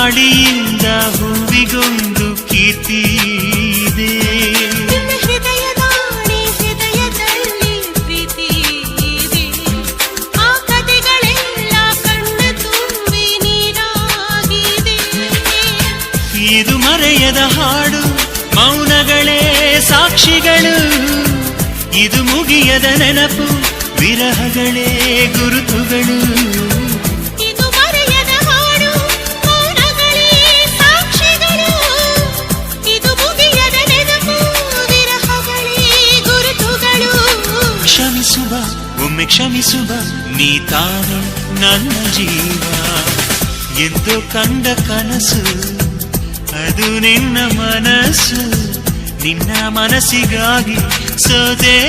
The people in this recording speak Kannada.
ಗಾಳಿಯಿಂದ ಹೂವಿಗೊಂದು ಕೀರ್ತಿ ಇದೆ. ನಿನ್ನ ಹೃದಯದಲ್ಲಿ ಪ್ರೀತಿ ಇದೆ. ಆ ಕಥೆಗಳೆಲ್ಲ ಕಣ್ಣ ತುಂಬಿ ನೀರಾಗಿದೆ. ಇದು ಮರೆಯದ ಹಾಡು, ಮೌನಗಳೇ ಸಾಕ್ಷಿಗಳು. ಇದು ಮುಗಿಯದ ನೆನಪು, ವಿರಹಗಳೇ ಗುರುತುಗಳು. ಇದು ಮರೆಯದ ಹಾಡು, ಮೌನಗಳೇ ಸಾಕ್ಷಿಗಳು. ಇದು ಮುಗಿಯದ ನೆನಪು, ವಿರಹಗಳೇ ಗುರುತುಗಳು. ಕ್ಷಮಿಸುವ, ಒಮ್ಮೆ ಕ್ಷಮಿಸುವ, ನೀ ತಾನೆ ನನ್ನ ಜೀವ. ಎಂದು ಕಂಡ ಕನಸು ಅದು ನಿನ್ನ ಮನಸ್ಸು. ನಿನ್ನ ಮನಸ್ಸಿಗಾಗಿ ಸೋದೆ.